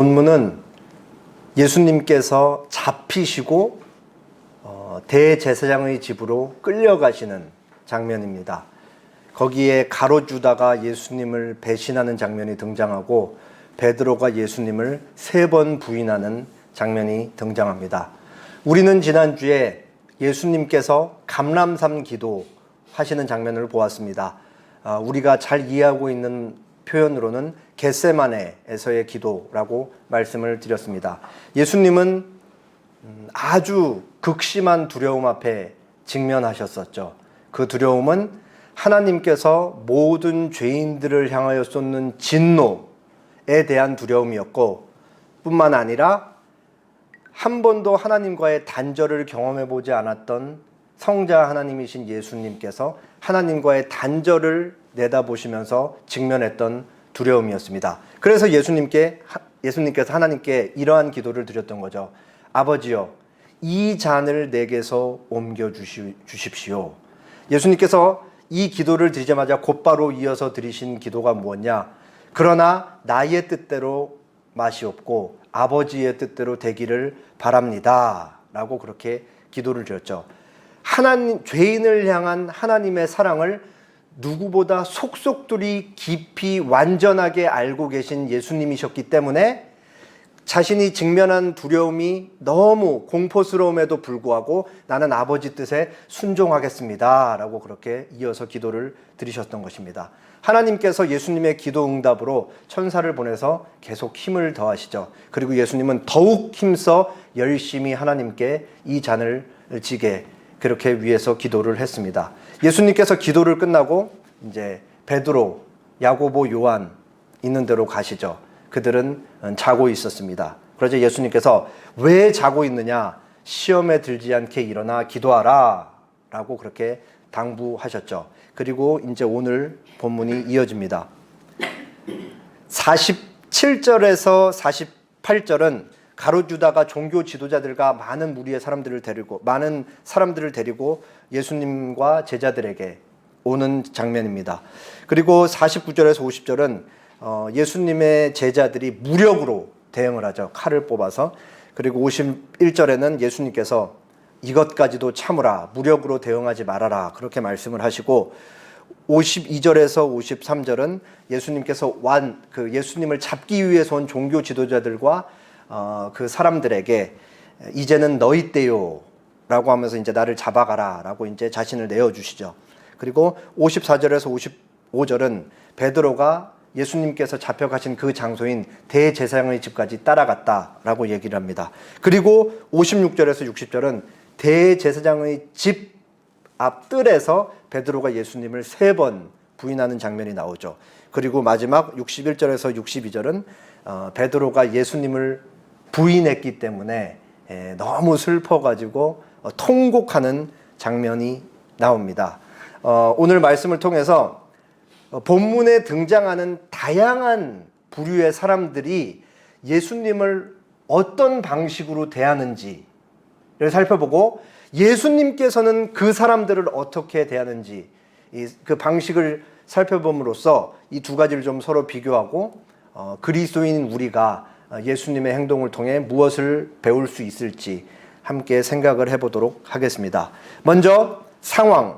본문은 예수님께서 잡히시고 대제사장의 집으로 끌려가시는 장면입니다. 거기에 가롯유다가 예수님을 배신하는 장면이 등장하고 베드로가 예수님을 3번 부인하는 장면이 등장합니다. 우리는 지난주에 예수님께서 감람산 기도 하시는 장면을 보았습니다. 우리가 잘 이해하고 있는 표현으로는 겟세마네에서의 기도라고 말씀을 드렸습니다. 예수님은 아주 극심한 두려움 앞에 직면하셨었죠. 그 두려움은 하나님께서 모든 죄인들을 향하여 쏟는 진노에 대한 두려움이었고, 뿐만 아니라 한 번도 하나님과의 단절을 경험해 보지 않았던 성자 하나님이신 예수님께서 하나님과의 단절을 내다보시면서 직면했던 두려움이었습니다. 그래서 예수님께서 하나님께 이러한 기도를 드렸던 거죠. 아버지여, 이 잔을 내게서 옮겨 주십시오. 예수님께서 이 기도를 드리자마자 곧바로 이어서 드리신 기도가 무엇냐? 그러나 나의 뜻대로 마시옵고 아버지의 뜻대로 되기를 바랍니다. 라고 그렇게 기도를 드렸죠. 죄인을 향한 하나님의 사랑을 누구보다 속속들이 깊이 완전하게 알고 계신 예수님이셨기 때문에 자신이 직면한 두려움이 너무 공포스러움에도 불구하고 나는 아버지 뜻에 순종하겠습니다 라고 그렇게 이어서 기도를 드리셨던 것입니다. 하나님께서 예수님의 기도 응답으로 천사를 보내서 계속 힘을 더하시죠. 그리고 예수님은 더욱 힘써 열심히 하나님께 이 잔을 지게 그렇게 위해서 기도를 했습니다. 예수님께서 기도를 끝나고 이제 베드로, 야고보, 요한 있는 데로 가시죠. 그들은 자고 있었습니다. 그러자 예수님께서 왜 자고 있느냐? 시험에 들지 않게 일어나 기도하라 라고 그렇게 당부하셨죠. 그리고 이제 오늘 본문이 이어집니다. 47절에서 48절은 가롯유다가 종교 지도자들과 많은 사람들을 데리고 예수님과 제자들에게 오는 장면입니다. 그리고 49절에서 50절은 예수님의 제자들이 무력으로 대응을 하죠. 칼을 뽑아서. 그리고 51절에는 예수님께서 이것까지도 참으라, 무력으로 대응하지 말아라 그렇게 말씀을 하시고, 52절에서 53절은 예수님께서 예수님을 잡기 위해서 온 종교 지도자들과 그 사람들에게 이제는 너희 때요 라고 하면서 이제 나를 잡아가라 라고 이제 자신을 내어주시죠. 그리고 54절에서 55절은 베드로가 예수님께서 잡혀가신 그 장소인 대제사장의 집까지 따라갔다라고 얘기를 합니다. 그리고 56절에서 60절은 대제사장의 집 앞뜰에서 베드로가 예수님을 3번 부인하는 장면이 나오죠. 그리고 마지막 61절에서 62절은 베드로가 예수님을 부인했기 때문에 너무 슬퍼가지고 통곡하는 장면이 나옵니다. 오늘 말씀을 통해서 본문에 등장하는 다양한 부류의 사람들이 예수님을 어떤 방식으로 대하는지를 살펴보고, 예수님께서는 그 사람들을 어떻게 대하는지 그 방식을 살펴봄으로써 이 두 가지를 좀 서로 비교하고 그리스도인 우리가 예수님의 행동을 통해 무엇을 배울 수 있을지 함께 생각을 해보도록 하겠습니다. 먼저 상황에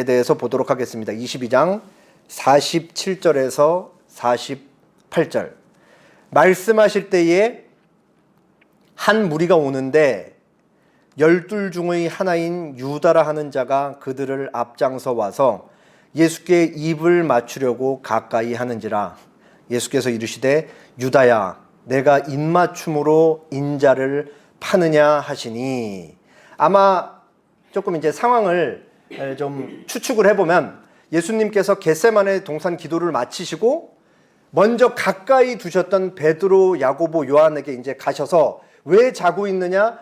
대해서 보도록 하겠습니다. 22장 47절에서 48절. 말씀하실 때에 한 무리가 오는데 12 중의 하나인 유다라 하는 자가 그들을 앞장서 와서 예수께 입을 맞추려고 가까이 하는지라. 예수께서 이르시되 유다야, 내가 입맞춤으로 인자를 파느냐 하시니. 아마 조금 이제 상황을 좀 추측을 해보면 예수님께서 겟세마네 동산 기도를 마치시고 먼저 가까이 두셨던 베드로, 야고보, 요한에게 이제 가셔서 왜 자고 있느냐?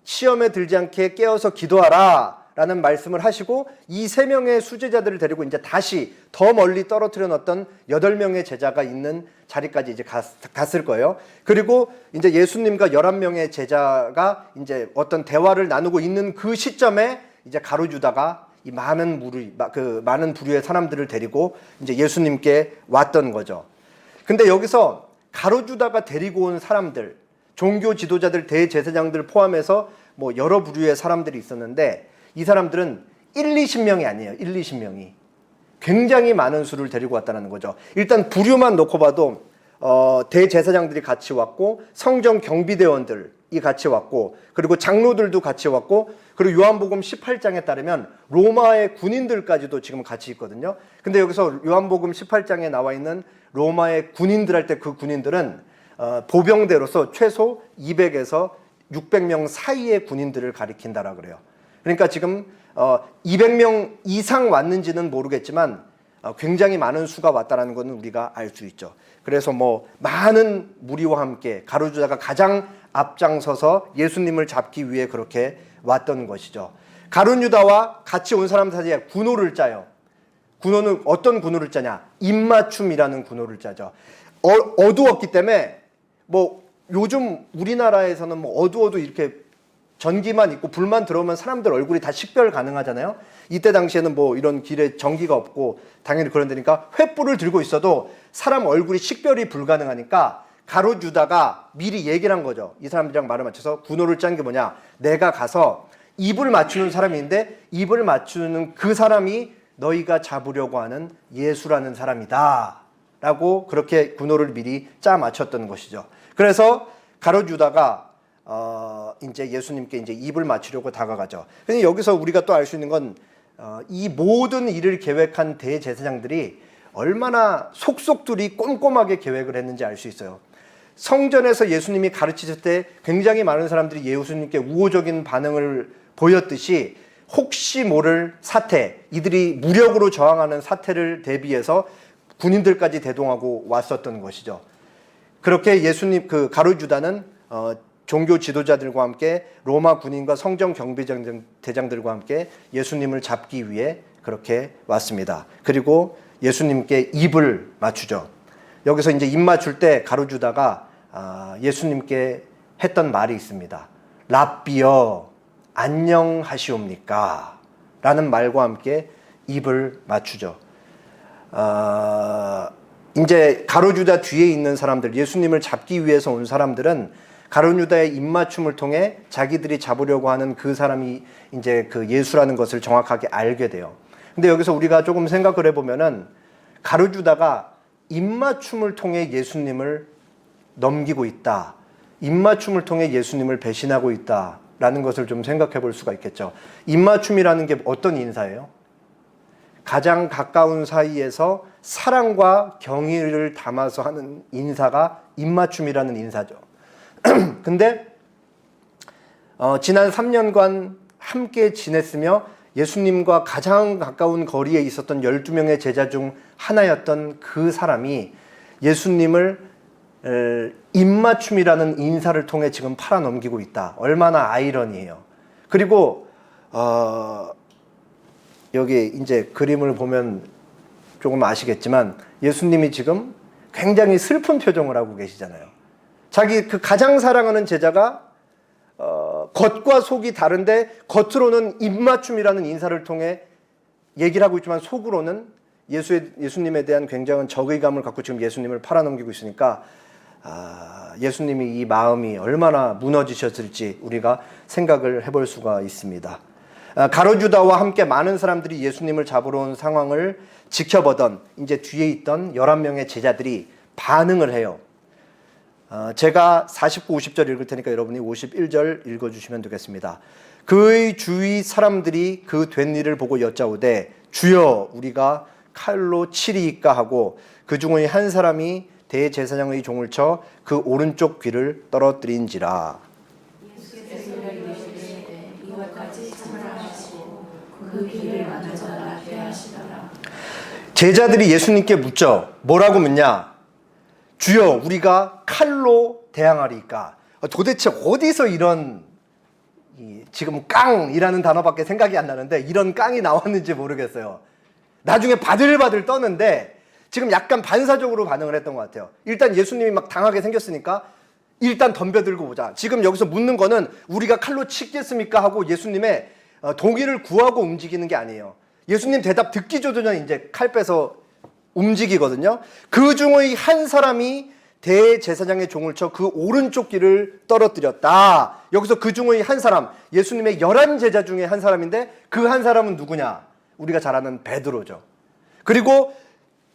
시험에 들지 않게 깨어서 기도하라 라는 말씀을 하시고, 이 3명의 수제자들을 데리고 이제 다시 더 멀리 떨어뜨려 놨던 8명의 제자가 있는 자리까지 이제 갔을 거예요. 그리고 이제 예수님과 11명의 제자가 이제 어떤 대화를 나누고 있는 그 시점에 이제 가롯유다가 이 많은 부류의 사람들을 데리고 이제 예수님께 왔던 거죠. 근데 여기서 가로주다가 데리고 온 사람들, 종교 지도자들, 대제사장들 포함해서 뭐 여러 부류의 사람들이 있었는데 이 사람들은 20명이 아니에요. 20명이. 굉장히 많은 수를 데리고 왔다는 거죠. 일단 부류만 놓고 봐도 대제사장들이 같이 왔고 성전 경비대원들이 같이 왔고 그리고 장로들도 같이 왔고 그리고 요한복음 18장에 따르면 로마의 군인들까지도 지금 같이 있거든요. 근데 여기서 요한복음 18장에 나와 있는 로마의 군인들 할 때 그 군인들은 보병대로서 최소 200에서 600명 사이의 군인들을 가리킨다라 그래요. 그러니까 지금 200명 이상 왔는지는 모르겠지만 굉장히 많은 수가 왔다는 것은 우리가 알 수 있죠. 그래서 뭐 많은 무리와 함께 가로주다가 가장 앞장서서 예수님을 잡기 위해 그렇게 왔던 것이죠. 가룟유다와 같이 온 사람 사이에 군호를 짜요. 군호는 어떤 군호를 짜냐? 입맞춤이라는 군호를 짜죠. 어두웠기 때문에 뭐 요즘 우리나라에서는 뭐 어두워도 이렇게 전기만 있고 불만 들어오면 사람들 얼굴이 다 식별 가능하잖아요. 이때 당시에는 뭐 이런 길에 전기가 없고 당연히 그런 데니까 횃불을 들고 있어도 사람 얼굴이 식별이 불가능하니까 가로주다가 미리 얘기를 한 거죠. 이 사람들이랑 말을 맞춰서 군호를 짠 게 뭐냐? 내가 가서 입을 맞추는 사람이 있는데 입을 맞추는 그 사람이 너희가 잡으려고 하는 예수라는 사람이다 라고 그렇게 군호를 미리 짜 맞췄던 것이죠. 그래서 가로주다가 이제 예수님께 이제 입을 맞추려고 다가가죠. 근데 여기서 우리가 또 알 수 있는 건 이 모든 일을 계획한 대제사장들이 얼마나 속속들이 꼼꼼하게 계획을 했는지 알 수 있어요. 성전에서 예수님이 가르치실 때 굉장히 많은 사람들이 예수님께 우호적인 반응을 보였듯이 혹시 모를 사태, 이들이 무력으로 저항하는 사태를 대비해서 군인들까지 대동하고 왔었던 것이죠. 그렇게 예수님 그 가룟유다는 종교 지도자들과 함께 로마 군인과 성전 경비대장들과 함께 예수님을 잡기 위해 그렇게 왔습니다. 그리고 예수님께 입을 맞추죠. 여기서 이제 입 맞출 때 가룟유다가 예수님께 했던 말이 있습니다. 랍비여 안녕하시옵니까? 라는 말과 함께 입을 맞추죠. 이제 가룟유다 뒤에 있는 사람들, 예수님을 잡기 위해서 온 사람들은 가룟유다의 입맞춤을 통해 자기들이 잡으려고 하는 그 사람이 이제 그 예수라는 것을 정확하게 알게 돼요. 근데 여기서 우리가 조금 생각을 해보면은 가룟유다가 입맞춤을 통해 예수님을 넘기고 있다. 입맞춤을 통해 예수님을 배신하고 있다라는 것을 좀 생각해 볼 수가 있겠죠. 입맞춤이라는 게 어떤 인사예요? 가장 가까운 사이에서 사랑과 경의를 담아서 하는 인사가 입맞춤이라는 인사죠. 근데 지난 3년간 함께 지냈으며 예수님과 가장 가까운 거리에 있었던 12명의 제자 중 하나였던 그 사람이 예수님을 입맞춤이라는 인사를 통해 지금 팔아넘기고 있다. 얼마나 아이러니해요. 그리고 여기 이제 그림을 보면 조금 아시겠지만 예수님이 지금 굉장히 슬픈 표정을 하고 계시잖아요. 자기 그 가장 사랑하는 제자가 겉과 속이 다른데 겉으로는 입맞춤이라는 인사를 통해 얘기를 하고 있지만 속으로는 예수님에 대한 굉장한 적의감을 갖고 지금 예수님을 팔아넘기고 있으니까 예수님이 이 마음이 얼마나 무너지셨을지 우리가 생각을 해볼 수가 있습니다. 가룟유다와 함께 많은 사람들이 예수님을 잡으러 온 상황을 지켜보던 이제 뒤에 있던 11명의 제자들이 반응을 해요. 제가 49, 50절 읽을 테니까 여러분이 51절 읽어주시면 되겠습니다. 그의 주위 사람들이 그 된 일을 보고 여짜오되 주여 우리가 칼로 치리이까 하고 그 중의 한 사람이 대제사장의 종을 쳐 그 오른쪽 귀를 떨어뜨린지라. 제자들이 예수님께 묻죠. 뭐라고 묻냐? 주여 우리가 칼로 대항하리이까. 도대체 어디서 이런 지금 깡이라는 단어밖에 생각이 안 나는데 이런 깡이 나왔는지 모르겠어요. 나중에 바들바들 떠는데 지금 약간 반사적으로 반응을 했던 것 같아요. 일단 예수님이 막 당하게 생겼으니까 일단 덤벼들고 보자. 지금 여기서 묻는 거는 우리가 칼로 치겠습니까? 하고 예수님의 동의를 구하고 움직이는 게 아니에요. 예수님 대답 듣기 전에 이제 칼 빼서 움직이거든요. 그 중의 한 사람이 대제사장의 종을 쳐 그 오른쪽 귀를 떨어뜨렸다. 여기서 그 중의 한 사람, 예수님의 11제자 중에 한 사람인데 그 한 사람은 누구냐? 우리가 잘 아는 베드로죠. 그리고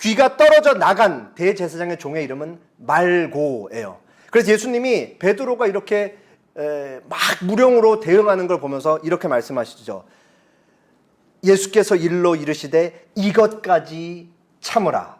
귀가 떨어져 나간 대제사장의 종의 이름은 말고예요. 그래서 예수님이 베드로가 이렇게 막 무령으로 대응하는 걸 보면서 이렇게 말씀하시죠. 예수께서 일러 이르시되 이것까지 참으라.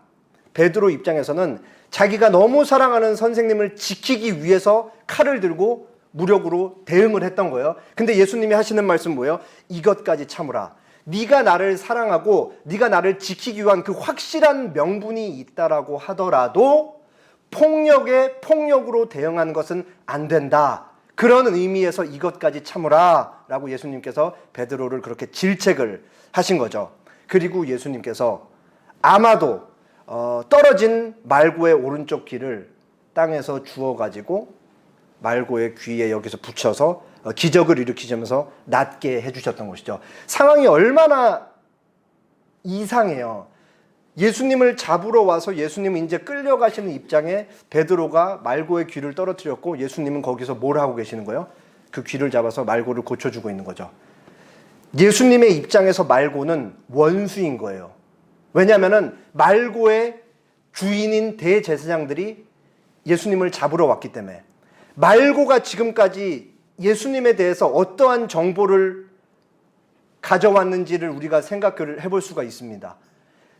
베드로 입장에서는 자기가 너무 사랑하는 선생님을 지키기 위해서 칼을 들고 무력으로 대응을 했던 거예요. 근데 예수님이 하시는 말씀 뭐예요? 이것까지 참으라. 네가 나를 사랑하고 네가 나를 지키기 위한 그 확실한 명분이 있다라고 하더라도 폭력에 폭력으로 대응하는 것은 안 된다. 그런 의미에서 이것까지 참으라 라고 예수님께서 베드로를 그렇게 질책을 하신 거죠. 그리고 예수님께서 아마도 떨어진 말고의 오른쪽 귀를 땅에서 주워가지고 말고의 귀에 여기서 붙여서 기적을 일으키시면서 낫게 해주셨던 것이죠. 상황이 얼마나 이상해요. 예수님을 잡으러 와서 예수님은 이제 끌려가시는 입장에 베드로가 말고의 귀를 떨어뜨렸고 예수님은 거기서 뭘 하고 계시는 거예요? 그 귀를 잡아서 말고를 고쳐주고 있는 거죠. 예수님의 입장에서 말고는 원수인 거예요. 왜냐하면 말고의 주인인 대제사장들이 예수님을 잡으러 왔기 때문에 말고가 지금까지 예수님에 대해서 어떠한 정보를 가져왔는지를 우리가 생각을 해볼 수가 있습니다.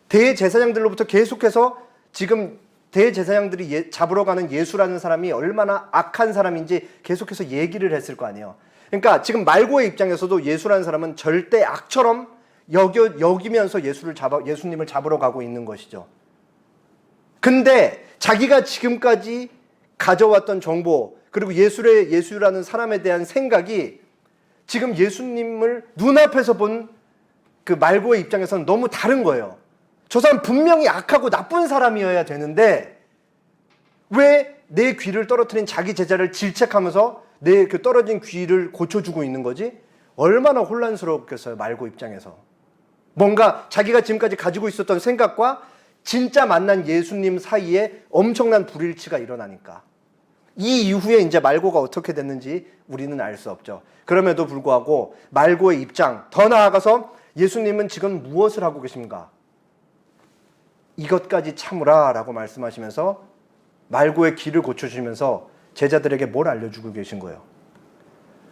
대제사장들로부터 계속해서 지금 대제사장들이 잡으러 가는 예수라는 사람이 얼마나 악한 사람인지 계속해서 얘기를 했을 거 아니에요. 그러니까 지금 말고의 입장에서도 예수라는 사람은 절대 악처럼 여기면서 예수님을 잡으러 가고 있는 것이죠. 근데 자기가 지금까지 가져왔던 정보 그리고 예수라는 사람에 대한 생각이 지금 예수님을 눈앞에서 본 그 말고의 입장에서는 너무 다른 거예요. 저 사람 분명히 악하고 나쁜 사람이어야 되는데 왜 내 귀를 떨어뜨린 자기 제자를 질책하면서 내 그 떨어진 귀를 고쳐주고 있는 거지? 얼마나 혼란스럽겠어요, 말고 입장에서. 뭔가 자기가 지금까지 가지고 있었던 생각과 진짜 만난 예수님 사이에 엄청난 불일치가 일어나니까. 이 이후에 이제 말고가 어떻게 됐는지 우리는 알 수 없죠. 그럼에도 불구하고 말고의 입장, 더 나아가서 예수님은 지금 무엇을 하고 계신가? 이것까지 참으라 라고 말씀하시면서 말고의 길을 고쳐주시면서 제자들에게 뭘 알려주고 계신 거예요?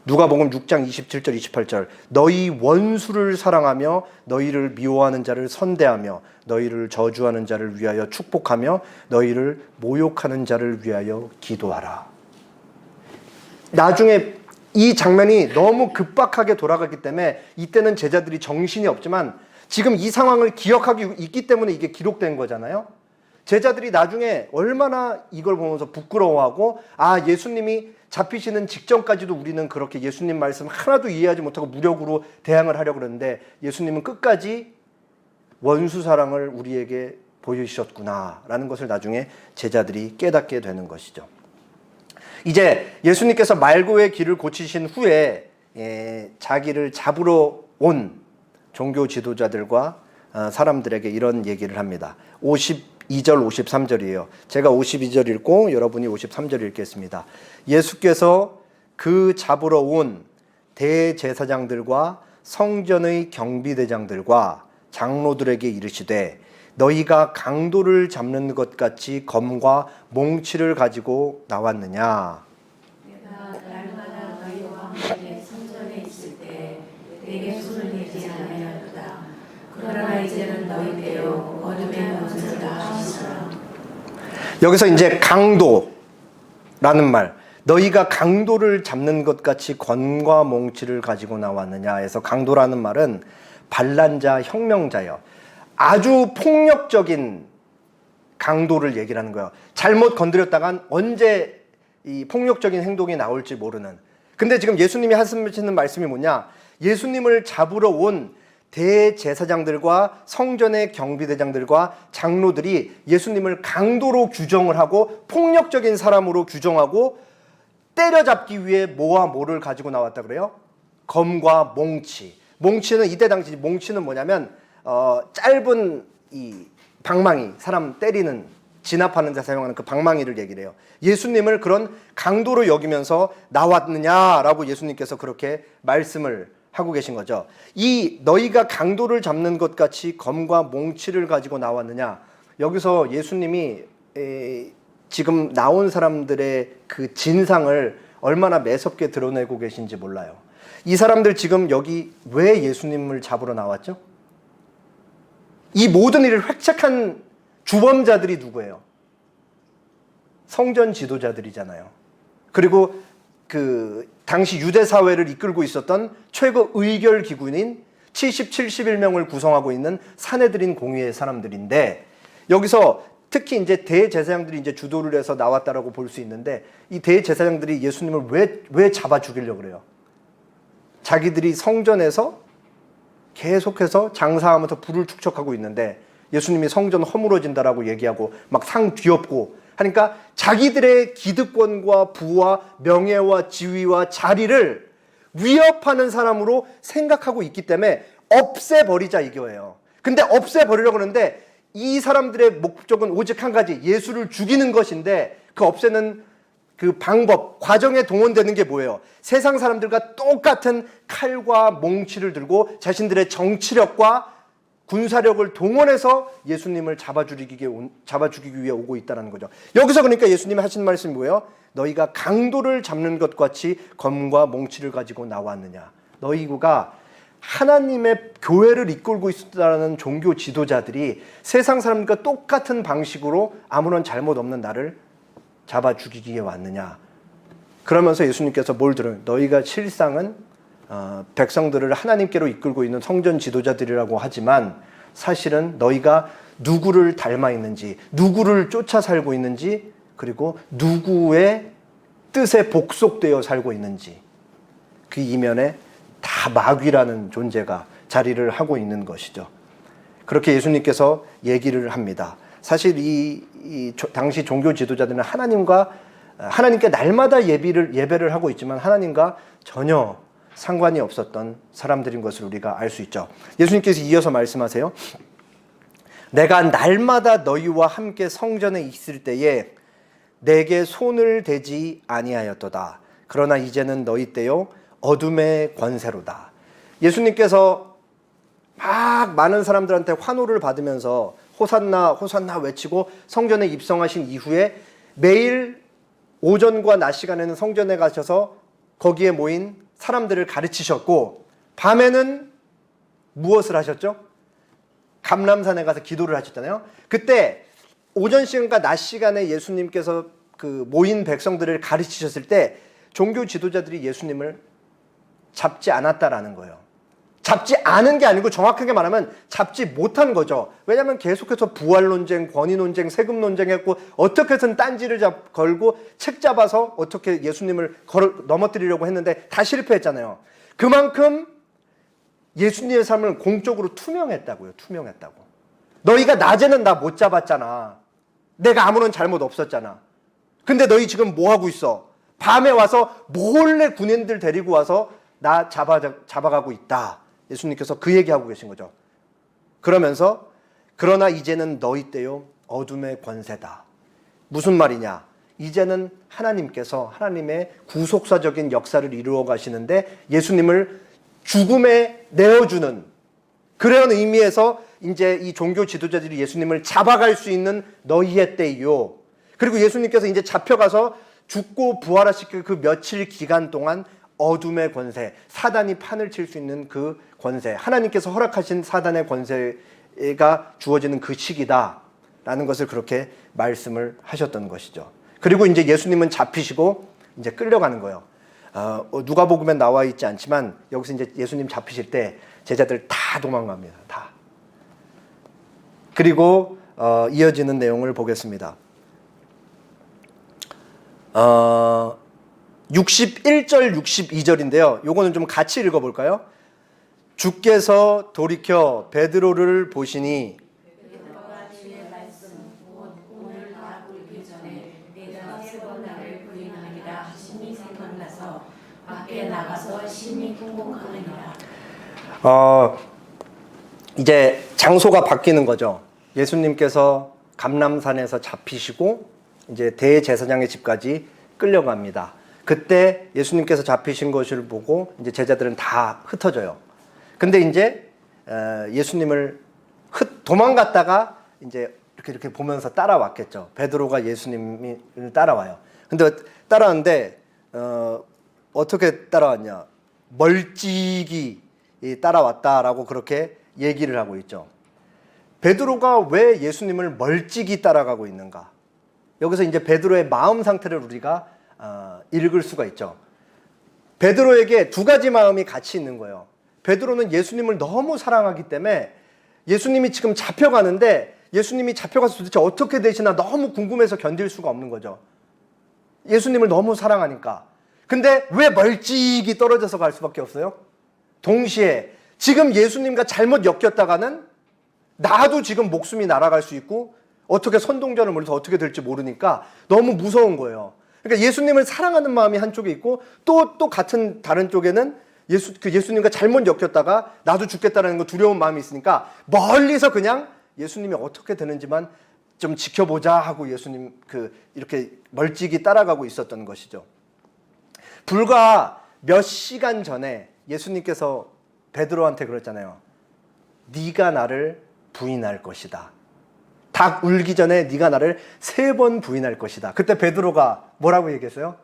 누가복음 6장 27절 28절 너희 원수를 사랑하며 너희를 미워하는 자를 선대하며 너희를 저주하는 자를 위하여 축복하며 너희를 모욕하는 자를 위하여 기도하라. 나중에 이 장면이 너무 급박하게 돌아가기 때문에 이때는 제자들이 정신이 없지만 지금 이 상황을 기억하고 있기 때문에 이게 기록된 거잖아요. 제자들이 나중에 얼마나 이걸 보면서 부끄러워하고 예수님이 잡히시는 직전까지도 우리는 그렇게 예수님 말씀 하나도 이해하지 못하고 무력으로 대항을 하려고 그러는데 예수님은 끝까지 원수 사랑을 우리에게 보여주셨구나라는 것을 나중에 제자들이 깨닫게 되는 것이죠. 이제 예수님께서 말고의 길을 고치신 후에 자기를 잡으러 온 종교 지도자들과 사람들에게 이런 얘기를 합니다. 52절 53절이에요. 제가 52절 읽고 여러분이 53절 읽겠습니다. 예수께서 그 잡으러 온 대제사장들과 성전의 경비대장들과 장로들에게 이르시되 너희가 강도를 잡는 것 같이 검과 몽치를 가지고 나왔느냐? 내가 날마다 너희와 함께 성전에 있을 때 내게 손을 대지 아니하였도다. 그러나 이제는 너희 때요 어둠의 원수다 하시더라. 여기서 이제 강도라는 말, 너희가 강도를 잡는 것 같이 권과 몽치를 가지고 나왔느냐 해서 강도라는 말은 반란자, 혁명자예요. 아주 폭력적인 강도를 얘기를 하는 거예요. 잘못 건드렸다간 언제 이 폭력적인 행동이 나올지 모르는. 근데 지금 예수님이 하시는 말씀이 뭐냐? 예수님을 잡으러 온 대제사장들과 성전의 경비대장들과 장로들이 예수님을 강도로 규정을 하고 폭력적인 사람으로 규정하고 때려잡기 위해 뭐와 뭐를 가지고 나왔다 그래요? 검과 몽치. 몽치는 이때 당시 몽치는 뭐냐면 짧은 이 방망이, 사람 때리는 진압하는 데 사용하는 그 방망이를 얘기를 해요. 예수님을 그런 강도로 여기면서 나왔느냐라고 예수님께서 그렇게 말씀을 하고 계신 거죠. 이 너희가 강도를 잡는 것 같이 검과 몽치를 가지고 나왔느냐. 여기서 예수님이 지금 나온 사람들의 그 진상을 얼마나 매섭게 드러내고 계신지 몰라요. 이 사람들 지금 여기 왜 예수님을 잡으러 나왔죠? 이 모든 일을 획책한 주범자들이 누구예요? 성전 지도자들이잖아요. 그리고 그 당시 유대 사회를 이끌고 있었던 최고 의결 기구인 70, 71명을 구성하고 있는 사내들인 공의의 사람들인데, 여기서 특히 이제 대제사장들이 이제 주도를 해서 나왔다라고 볼 수 있는데, 이 대제사장들이 예수님을 왜 잡아 죽이려고 그래요? 자기들이 성전에서 계속해서 장사하면서 불을 축적하고 있는데 예수님이 성전 허물어진다라고 얘기하고 막 상 뒤엎고 하니까 자기들의 기득권과 부와 명예와 지위와 자리를 위협하는 사람으로 생각하고 있기 때문에 없애버리자 이거예요. 근데 없애버리려고 하는데 이 사람들의 목적은 오직 한 가지, 예수를 죽이는 것인데 그 없애는 그 방법, 과정에 동원되는 게 뭐예요? 세상 사람들과 똑같은 칼과 몽치를 들고 자신들의 정치력과 군사력을 동원해서 예수님을 잡아 죽이기 위해 오고 있다는 거죠. 여기서 그러니까 예수님이 하신 말씀이 뭐예요? 너희가 강도를 잡는 것 같이 검과 몽치를 가지고 나왔느냐. 너희가 하나님의 교회를 이끌고 있다는 종교 지도자들이 세상 사람들과 똑같은 방식으로 아무런 잘못 없는 나를 잡아 죽이기 위해 왔느냐. 그러면서 예수님께서 뭘 들어요? 너희가 실상은 백성들을 하나님께로 이끌고 있는 성전 지도자들이라고 하지만 사실은 너희가 누구를 닮아 있는지, 누구를 쫓아 살고 있는지, 그리고 누구의 뜻에 복속되어 살고 있는지, 그 이면에 다 마귀라는 존재가 자리를 하고 있는 것이죠. 그렇게 예수님께서 얘기를 합니다. 사실 당시 종교 지도자들은 하나님께 날마다 예배를 하고 있지만 하나님과 전혀 상관이 없었던 사람들인 것을 우리가 알 수 있죠. 예수님께서 이어서 말씀하세요. 내가 날마다 너희와 함께 성전에 있을 때에 내게 손을 대지 아니하였도다. 그러나 이제는 너희 때요 어둠의 권세로다. 예수님께서 막 많은 사람들한테 환호를 받으면서 호산나 호산나 외치고 성전에 입성하신 이후에 매일 오전과 낮 시간에는 성전에 가셔서 거기에 모인 사람들을 가르치셨고, 밤에는 무엇을 하셨죠? 감람산에 가서 기도를 하셨잖아요. 그때 오전 시간과 낮 시간에 예수님께서 그 모인 백성들을 가르치셨을 때 종교 지도자들이 예수님을 잡지 않았다라는 거예요. 잡지 않은 게 아니고 정확하게 말하면 잡지 못한 거죠. 왜냐하면 계속해서 부활 논쟁, 권위 논쟁, 세금 논쟁했고 어떻게 해서든 딴지를 걸고 책 잡아서 어떻게 예수님을 넘어뜨리려고 했는데 다 실패했잖아요. 그만큼 예수님의 삶을 공적으로 투명했다고요. 투명했다고. 너희가 낮에는 나 못 잡았잖아. 내가 아무런 잘못 없었잖아. 근데 너희 지금 뭐 하고 있어? 밤에 와서 몰래 군인들 데리고 와서 나 잡아가고 있다. 예수님께서 그 얘기하고 계신 거죠. 그러면서 그러나 이제는 너희 때요 어둠의 권세다. 무슨 말이냐? 이제는 하나님께서 하나님의 구속사적인 역사를 이루어 가시는데 예수님을 죽음에 내어주는 그런 의미에서 이제 이 종교 지도자들이 예수님을 잡아갈 수 있는 너희의 때요. 그리고 예수님께서 이제 잡혀가서 죽고 부활하실 그 며칠 기간 동안 어둠의 권세, 사단이 판을 칠 수 있는 그 권세, 하나님께서 허락하신 사단의 권세가 주어지는 그 시기다라는 것을 그렇게 말씀을 하셨던 것이죠. 그리고 이제 예수님은 잡히시고 이제 끌려가는 거예요. 누가복음에 나와 있지 않지만 여기서 이제 예수님 잡히실 때 제자들 다 도망갑니다. 다. 그리고 이어지는 내용을 보겠습니다. 61절, 62절인데요. 요거는 좀 같이 읽어볼까요? 주께서 돌이켜 베드로를 보시니 베드로가 주의 말씀 오늘 다 굴기 전에 내가 세 번 나를 부인하리라 하심이 생각나서 밖에 나가서 심히 통곡하느니라. 이제 장소가 바뀌는 거죠. 예수님께서 감람산에서 잡히시고 이제 대제사장의 집까지 끌려갑니다. 그때 예수님께서 잡히신 것을 보고 이제 제자들은 다 흩어져요. 근데 이제 예수님을 도망갔다가 이제 이렇게 보면서 따라왔겠죠. 베드로가 예수님을 따라와요. 근데 따라왔는데 어떻게 따라왔냐? 멀찍이 따라왔다라고 그렇게 얘기를 하고 있죠. 베드로가 왜 예수님을 멀찍이 따라가고 있는가? 여기서 이제 베드로의 마음 상태를 우리가 읽을 수가 있죠. 베드로에게 두 가지 마음이 같이 있는 거예요. 베드로는 예수님을 너무 사랑하기 때문에 예수님이 지금 잡혀가는데 예수님이 잡혀가서 도대체 어떻게 되시나 너무 궁금해서 견딜 수가 없는 거죠. 예수님을 너무 사랑하니까. 근데 왜 멀찍이 떨어져서 갈 수밖에 없어요? 동시에 지금 예수님과 잘못 엮였다가는 나도 지금 목숨이 날아갈 수 있고 어떻게 선동전을 몰라서 어떻게 될지 모르니까 너무 무서운 거예요. 그러니까 예수님을 사랑하는 마음이 한쪽에 있고 또 같은 다른 쪽에는 예수님과 잘못 엮였다가 나도 죽겠다라는 거 두려운 마음이 있으니까 멀리서 그냥 예수님이 어떻게 되는지만 좀 지켜보자 하고 예수님 이렇게 멀찍이 따라가고 있었던 것이죠. 불과 몇 시간 전에 예수님께서 베드로한테 그랬잖아요. 네가 나를 부인할 것이다. 닭 울기 전에 네가 나를 3번 부인할 것이다. 그때 베드로가 뭐라고 얘기했어요?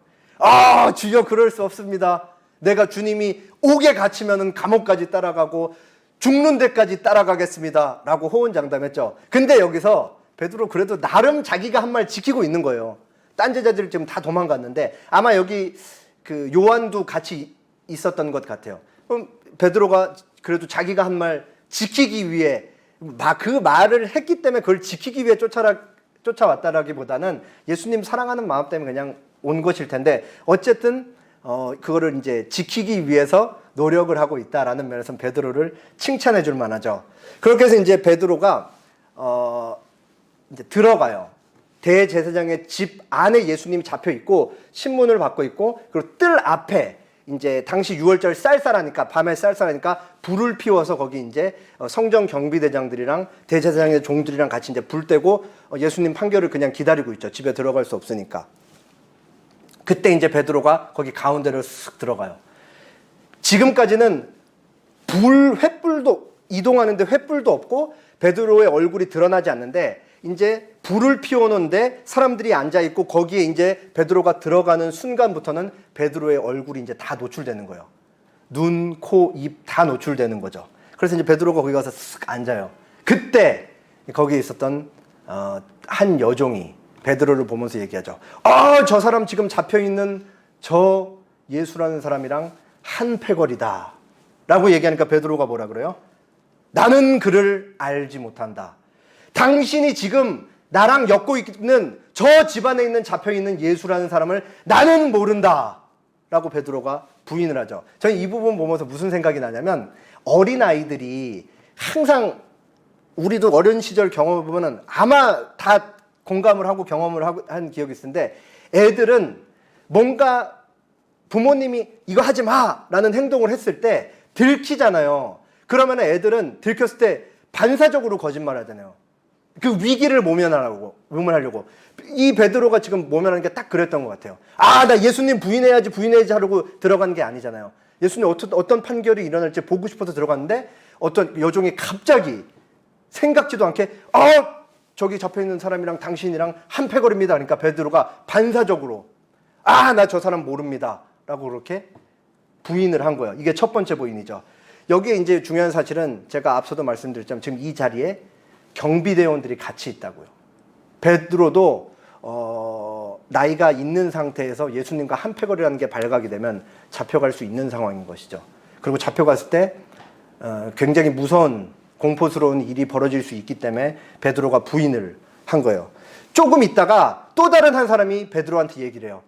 주여 그럴 수 없습니다. 내가 주님이 옥에 갇히면 감옥까지 따라가고 죽는 데까지 따라가겠습니다. 라고 호언장담했죠. 근데 여기서 베드로 그래도 나름 자기가 한 말 지키고 있는 거예요. 딴 제자들이 지금 다 도망갔는데 아마 여기 요한도 같이 있었던 것 같아요. 그럼 베드로가 그래도 자기가 한 말 지키기 위해 그 말을 했기 때문에 그걸 지키기 위해 쫓아왔다라기보다는 예수님 사랑하는 마음 때문에 그냥 온 것일 텐데 어쨌든 그거를 이제 지키기 위해서 노력을 하고 있다라는 면에서 베드로를 칭찬해 줄 만하죠. 그렇게 해서 이제 베드로가 이제 들어가요. 대제사장의 집 안에 예수님이 잡혀 있고 신문을 받고 있고 그리고 뜰 앞에 이제 당시 6월절 쌀쌀하니까 밤에 쌀쌀하니까 불을 피워서 거기 이제 성전 경비대장들이랑 대제사장의 종들이랑 같이 이제 불 떼고 예수님 판결을 그냥 기다리고 있죠. 집에 들어갈 수 없으니까. 그때 이제 베드로가 거기 가운데로 쓱 들어가요. 지금까지는 횃불도 이동하는데 횃불도 없고 베드로의 얼굴이 드러나지 않는데 이제 불을 피워놓는데 사람들이 앉아있고 거기에 이제 베드로가 들어가는 순간부터는 베드로의 얼굴이 이제 다 노출되는 거예요. 눈, 코, 입 다 노출되는 거죠. 그래서 이제 베드로가 거기 가서 쓱 앉아요. 그때 거기에 있었던 한 여종이 베드로를 보면서 얘기하죠. 저 사람 지금 잡혀있는 저 예수라는 사람이랑 한 패거리다 라고 얘기하니까 베드로가 뭐라 그래요? 나는 그를 알지 못한다. 당신이 지금 나랑 엮고 있는 저 집안에 있는 잡혀있는 예수라는 사람을 나는 모른다 라고 베드로가 부인을 하죠. 저는 이 부분 보면서 무슨 생각이 나냐면 어린아이들이 항상 우리도 어린 시절 경험해보면 아마 다 공감을 하고 경험을 한 기억이 있을 텐데 애들은 뭔가 부모님이 이거 하지 마 라는 행동을 했을 때 들키잖아요. 그러면 애들은 들켰을 때 반사적으로 거짓말 하잖아요. 그 위기를 모면하려고. 이 베드로가 지금 모면하는 게 딱 그랬던 것 같아요. 나 예수님 부인해야지 하려고 들어간 게 아니잖아요. 예수님 어떤 판결이 일어날지 보고 싶어서 들어갔는데 어떤 여종이 갑자기 생각지도 않게 저기 잡혀있는 사람이랑 당신이랑 한 패거리입니다. 그러니까 베드로가 반사적으로 나 저 사람 모릅니다. 라고 그렇게 부인을 한 거예요. 이게 첫 번째 부인이죠. 여기에 이제 중요한 사실은 제가 앞서도 말씀드렸지만 지금 이 자리에 경비대원들이 같이 있다고요. 베드로도 나이가 있는 상태에서 예수님과 한 패거리라는 게 발각이 되면 잡혀갈 수 있는 상황인 것이죠. 그리고 잡혀갔을 때 굉장히 무서운 공포스러운 일이 벌어질 수 있기 때문에 베드로가 부인을 한 거예요. 조금 있다가 또 다른 한 사람이 베드로한테 얘기를 해요.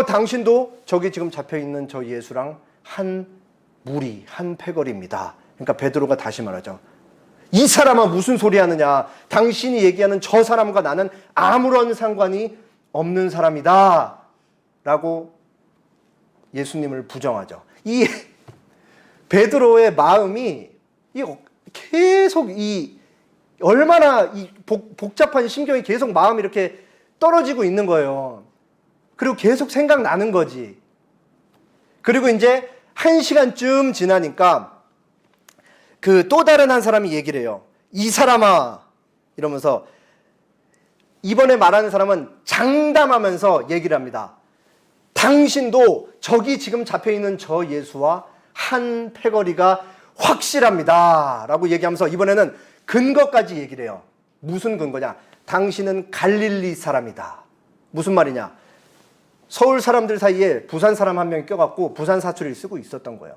당신도 저기 지금 잡혀있는 저 예수랑 한 패거리입니다. 그러니까 베드로가 다시 말하죠. 이 사람아 무슨 소리 하느냐. 당신이 얘기하는 저 사람과 나는 아무런 상관이 없는 사람이다. 라고 예수님을 부정하죠. 이 베드로의 마음이 계속 얼마나 이 복잡한 심경이 계속 마음이 이렇게 떨어지고 있는 거예요. 그리고 계속 생각나는 거지. 그리고 이제 1시간쯤 지나니까 그 또 다른 한 사람이 얘기를 해요. 이 사람아 이러면서 이번에 말하는 사람은 장담하면서 얘기를 합니다. 당신도 저기 지금 잡혀있는 저 예수와 한 패거리가 확실합니다 라고 얘기하면서 이번에는 근거까지 얘기를 해요. 무슨 근거냐? 당신은 갈릴리 사람이다. 무슨 말이냐? 서울 사람들 사이에 부산 사람 한 명이 껴갖고 부산 사투리를 쓰고 있었던 거예요.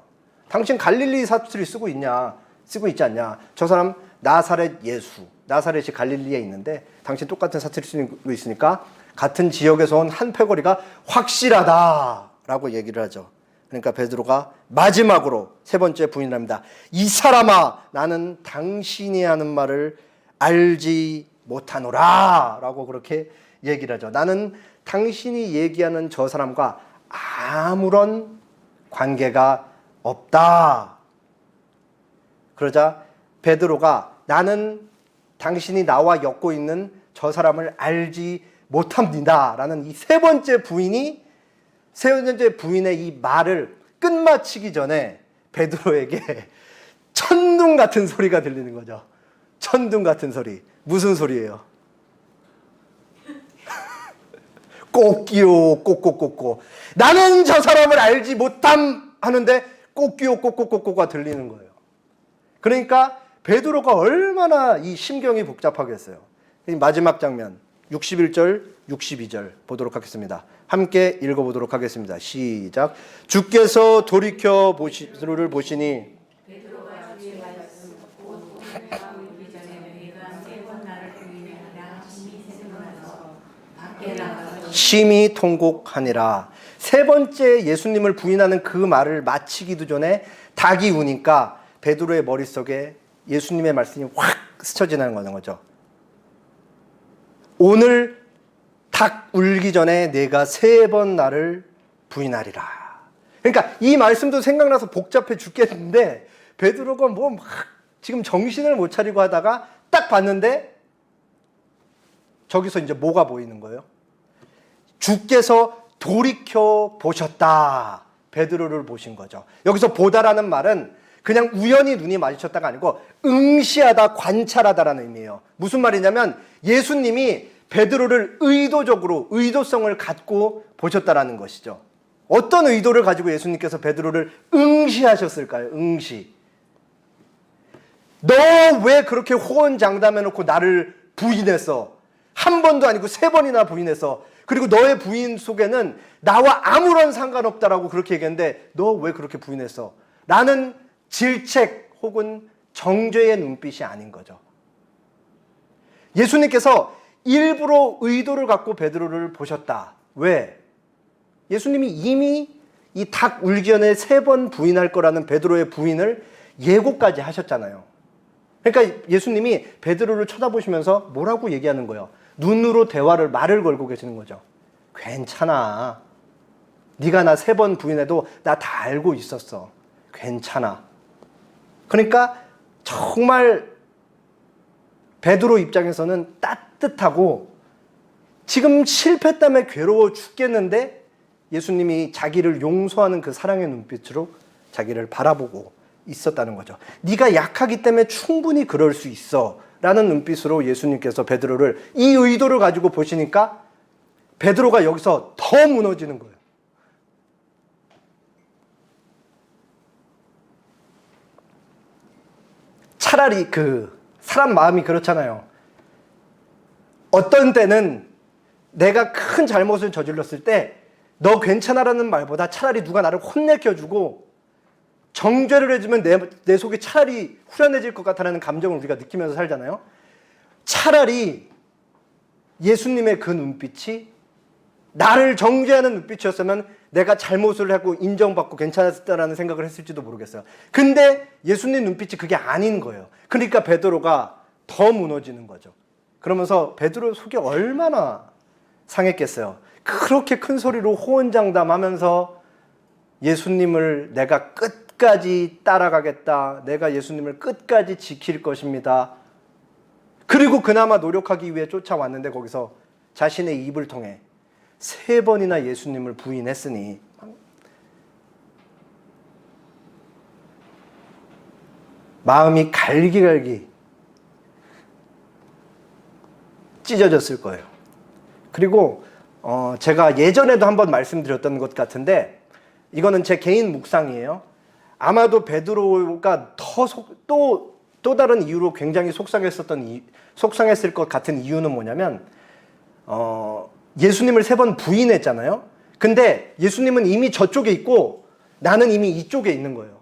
당신 갈릴리 사투리 쓰고 있냐? 쓰고 있지 않냐? 저 사람 나사렛 예수, 나사렛이 갈릴리에 있는데 당신 똑같은 사투리 쓰고 있으니까 같은 지역에서 온 한 패거리가 확실하다라고 얘기를 하죠. 그러니까 베드로가 마지막으로 세 번째 부인합니다. 이 사람아, 나는 당신이 하는 말을 알지 못하노라 라고 그렇게 얘기를 하죠. 나는 당신이 얘기하는 저 사람과 아무런 관계가 없다. 그러자 베드로가 나는 당신이 나와 엮고 있는 저 사람을 알지 못합니다 라는 이 세 번째 부인의 이 말을 끝마치기 전에 베드로에게 천둥 같은 소리가 들리는 거죠. 천둥 같은 소리. 무슨 소리예요? 꼭기요 꼭꼭꼭꼭. 나는 저 사람을 알지 못함 하는데 꼭기요 꼭꼭꼭꼭가 들리는 거예요. 그러니까 베드로가 얼마나 이 심경이 복잡하겠어요. 마지막 장면 61절 62절 보도록 하겠습니다. 함께 읽어보도록 하겠습니다. 시작. 주께서 돌이켜 베드로를 보시니 베드로가 주의 말씀 곧 오늘과 울기 전에 네가 세 번 나를 부인하라 심히 생각나서 밖에 나가서 심히 통곡하니라. 세 번째 예수님을 부인하는 그 말을 마치기도 전에 닭이 우니까 베드로의 머릿속에 예수님의 말씀이 확 스쳐 지나가는 거죠. 오늘 닭 울기 전에 내가 세 번 나를 부인하리라. 그러니까 이 말씀도 생각나서 복잡해 죽겠는데 베드로가 뭐 막 지금 정신을 못 차리고 하다가 딱 봤는데 저기서 이제 뭐가 보이는 거예요? 주께서 돌이켜 보셨다. 베드로를 보신 거죠. 여기서 보다라는 말은 그냥 우연히 눈이 마주쳤다가 아니고 응시하다, 관찰하다라는 의미예요. 무슨 말이냐면 예수님이 베드로를 의도적으로 의도성을 갖고 보셨다라는 것이죠. 어떤 의도를 가지고 예수님께서 베드로를 응시하셨을까요? 응시. 너 왜 그렇게 호언장담해놓고 나를 부인했어? 한 번도 아니고 세 번이나 부인했어. 그리고 너의 부인 속에는 나와 아무런 상관없다라고 그렇게 얘기했는데 너 왜 그렇게 부인했어? 라는 질책 혹은 정죄의 눈빛이 아닌 거죠. 예수님께서 일부러 의도를 갖고 베드로를 보셨다. 왜? 예수님이 이미 이 닭 울기 전에 세 번 부인할 거라는 베드로의 부인을 예고까지 하셨잖아요. 그러니까 예수님이 베드로를 쳐다보시면서 뭐라고 얘기하는 거예요? 눈으로 말을 걸고 계시는 거죠. 괜찮아. 네가 나 세 번 부인해도 나 다 알고 있었어. 괜찮아. 그러니까 정말 베드로 입장에서는 따뜻하고 지금 실패 때문에 괴로워 죽겠는데 예수님이 자기를 용서하는 그 사랑의 눈빛으로 자기를 바라보고 있었다는 거죠. 네가 약하기 때문에 충분히 그럴 수 있어 라는 눈빛으로 예수님께서 베드로를 이 의도를 가지고 보시니까 베드로가 여기서 더 무너지는 거예요. 차라리 사람 마음이 그렇잖아요. 어떤 때는 내가 큰 잘못을 저질렀을 때 너 괜찮아라는 말보다 차라리 누가 나를 혼내켜주고 정죄를 해주면 내 속이 차라리 후련해질 것 같다는 감정을 우리가 느끼면서 살잖아요. 차라리 예수님의 그 눈빛이 나를 정죄하는 눈빛이었으면 내가 잘못을 하고 인정받고 괜찮았다라는 생각을 했을지도 모르겠어요. 근데 예수님 눈빛이 그게 아닌 거예요. 그러니까 베드로가 더 무너지는 거죠. 그러면서 베드로 속이 얼마나 상했겠어요. 그렇게 큰 소리로 호언장담하면서 예수님을 내가 끝까지 따라가겠다. 내가 예수님을 끝까지 지킬 것입니다. 그리고 그나마 노력하기 위해 쫓아왔는데 거기서 자신의 입을 통해 3번이나 예수님을 부인했으니 마음이 갈기갈기 찢어졌을 거예요. 그리고 제가 예전에도 한번 말씀드렸던 것 같은데 이거는 제 개인 묵상이에요. 아마도 베드로가 또 다른 이유로 굉장히 속상했을 것 같은 이유는 뭐냐면 예수님을 3번 부인했잖아요. 근데 예수님은 이미 저쪽에 있고 나는 이미 이쪽에 있는 거예요.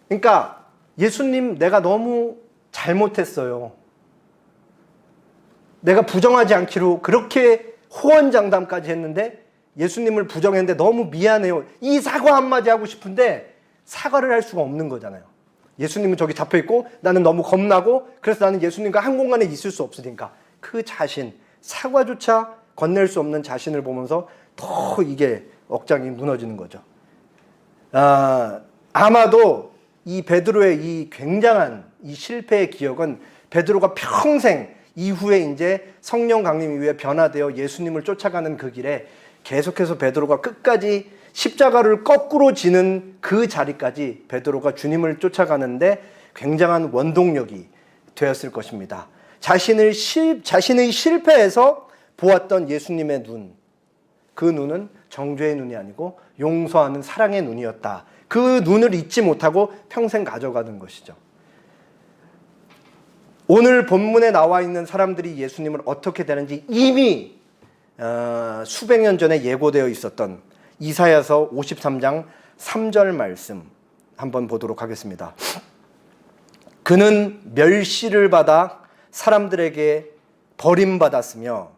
그러니까 예수님, 내가 너무 잘못했어요. 내가 부정하지 않기로 그렇게 호언장담까지 했는데 예수님을 부정했는데 너무 미안해요. 이 사과 한마디 하고 싶은데 사과를 할 수가 없는 거잖아요. 예수님은 저기 잡혀있고 나는 너무 겁나고 그래서 나는 예수님과 한 공간에 있을 수 없으니까 그 자신, 사과조차 건넬 수 없는 자신을 보면서 더 이게 억장이 무너지는 거죠. 아마도 이 베드로의 이 굉장한 이 실패의 기억은 베드로가 평생 이후에 이제 성령 강림 이후에 변화되어 예수님을 쫓아가는 그 길에 계속해서 베드로가 끝까지 십자가를 거꾸로 지는 그 자리까지 베드로가 주님을 쫓아가는데 굉장한 원동력이 되었을 것입니다. 자신의 실패에서 보았던 예수님의 눈, 그 눈은 정죄의 눈이 아니고 용서하는 사랑의 눈이었다. 그 눈을 잊지 못하고 평생 가져가는 것이죠. 오늘 본문에 나와 있는 사람들이 예수님을 어떻게 되는지 이미 수백 년 전에 예고되어 있었던 이사야서 53장 3절 말씀 한번 보도록 하겠습니다. 그는 멸시를 받아 사람들에게 버림받았으며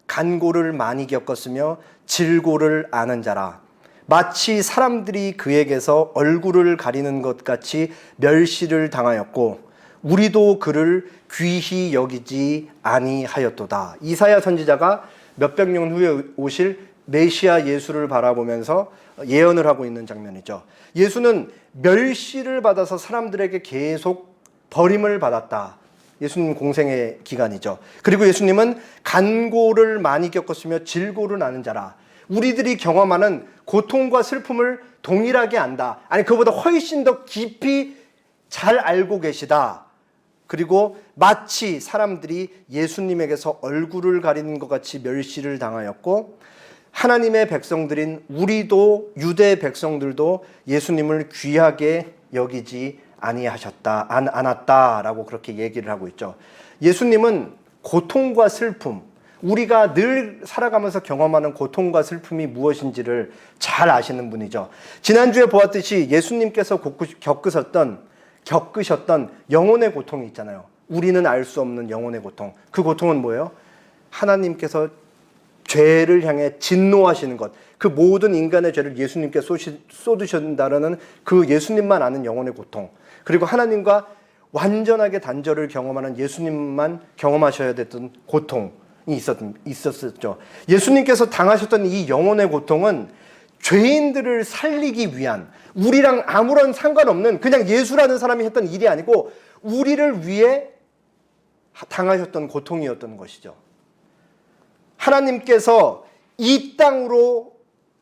간고를 많이 겪었으며 질고를 아는 자라. 마치 사람들이 그에게서 얼굴을 가리는 것 같이 멸시를 당하였고 우리도 그를 귀히 여기지 아니하였도다. 이사야 선지자가 몇백 년 후에 오실 메시아 예수를 바라보면서 예언을 하고 있는 장면이죠. 예수는 멸시를 받아서 사람들에게 계속 버림을 받았다. 예수님 공생의 기간이죠. 그리고 예수님은 간고를 많이 겪었으며 질고를 아는 자라. 우리들이 경험하는 고통과 슬픔을 동일하게 안다. 아니 그보다 훨씬 더 깊이 잘 알고 계시다. 그리고 마치 사람들이 예수님에게서 얼굴을 가리는 것 같이 멸시를 당하였고 하나님의 백성들인 우리도 유대 백성들도 예수님을 귀하게 여기지 않았다라고 그렇게 얘기를 하고 있죠. 예수님은 고통과 슬픔, 우리가 늘 살아가면서 경험하는 고통과 슬픔이 무엇인지를 잘 아시는 분이죠. 지난주에 보았듯이 예수님께서 겪으셨던 영혼의 고통이 있잖아요. 우리는 알 수 없는 영혼의 고통. 그 고통은 뭐예요? 하나님께서 죄를 향해 진노하시는 것. 그 모든 인간의 죄를 예수님께 쏟으신다라는 그 예수님만 아는 영혼의 고통. 그리고 하나님과 완전하게 단절을 경험하는 예수님만 경험하셔야 됐던 고통이 있었죠. 예수님께서 당하셨던 이 영혼의 고통은 죄인들을 살리기 위한, 우리랑 아무런 상관없는 그냥 예수라는 사람이 했던 일이 아니고 우리를 위해 당하셨던 고통이었던 것이죠. 하나님께서 이 땅으로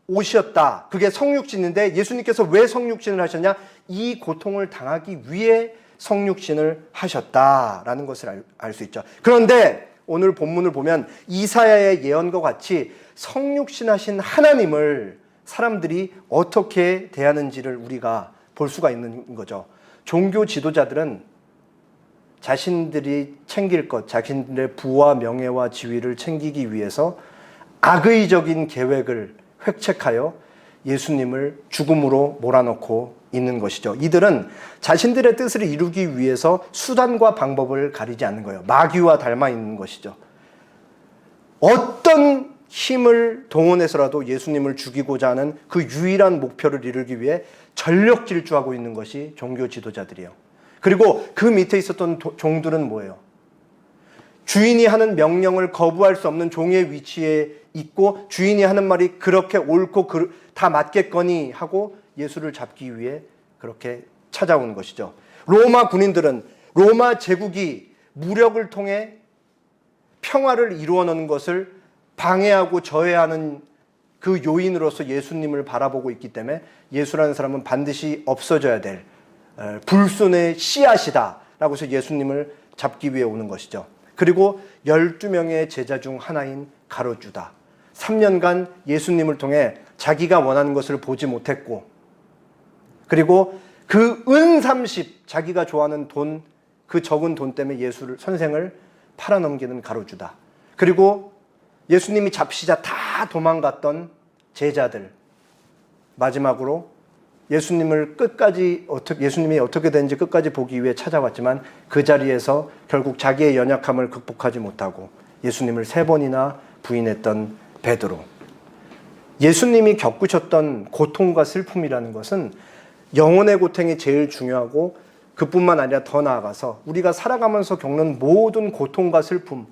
오셨다. 그게 성육신인데 예수님께서 왜 성육신을 하셨냐? 이 고통을 당하기 위해 성육신을 하셨다라는 것을 알 수 있죠. 그런데 오늘 본문을 보면 이사야의 예언과 같이 성육신하신 하나님을 사람들이 어떻게 대하는지를 우리가 볼 수가 있는 거죠. 종교 지도자들은 자신들이 챙길 것, 자신들의 부와 명예와 지위를 챙기기 위해서 악의적인 계획을 획책하여 예수님을 죽음으로 몰아넣고 있는 것이죠. 이들은 자신들의 뜻을 이루기 위해서 수단과 방법을 가리지 않는 거예요. 마귀와 닮아 있는 것이죠. 어떤 힘을 동원해서라도 예수님을 죽이고자 하는 그 유일한 목표를 이루기 위해 전력 질주하고 있는 것이 종교 지도자들이에요. 그리고 그 밑에 있었던 종들은 뭐예요? 주인이 하는 명령을 거부할 수 없는 종의 위치에 있고 주인이 하는 말이 그렇게 옳고 다 맞겠거니 하고 예수를 잡기 위해 그렇게 찾아오는 것이죠. 로마 군인들은 로마 제국이 무력을 통해 평화를 이루어 놓는 것을 방해하고 저해하는 그 요인으로서 예수님을 바라보고 있기 때문에 예수라는 사람은 반드시 없어져야 될 불순의 씨앗이다라고 해서 예수님을 잡기 위해 오는 것이죠. 그리고 12명의 제자 중 하나인 가룟유다. 3년간 예수님을 통해 자기가 원하는 것을 보지 못했고, 그리고 그 은 30, 자기가 좋아하는 돈, 그 적은 돈 때문에 예수를, 선생을 팔아넘기는 가룟유다. 그리고 예수님이 잡히자 다 도망갔던 제자들, 마지막으로 예수님을 끝까지 예수님이 어떻게 되는지 끝까지 보기 위해 찾아왔지만 그 자리에서 결국 자기의 연약함을 극복하지 못하고 예수님을 3번이나 부인했던 베드로. 예수님이 겪으셨던 고통과 슬픔이라는 것은 영혼의 고통이 제일 중요하고, 그뿐만 아니라 더 나아가서 우리가 살아가면서 겪는 모든 고통과 슬픔,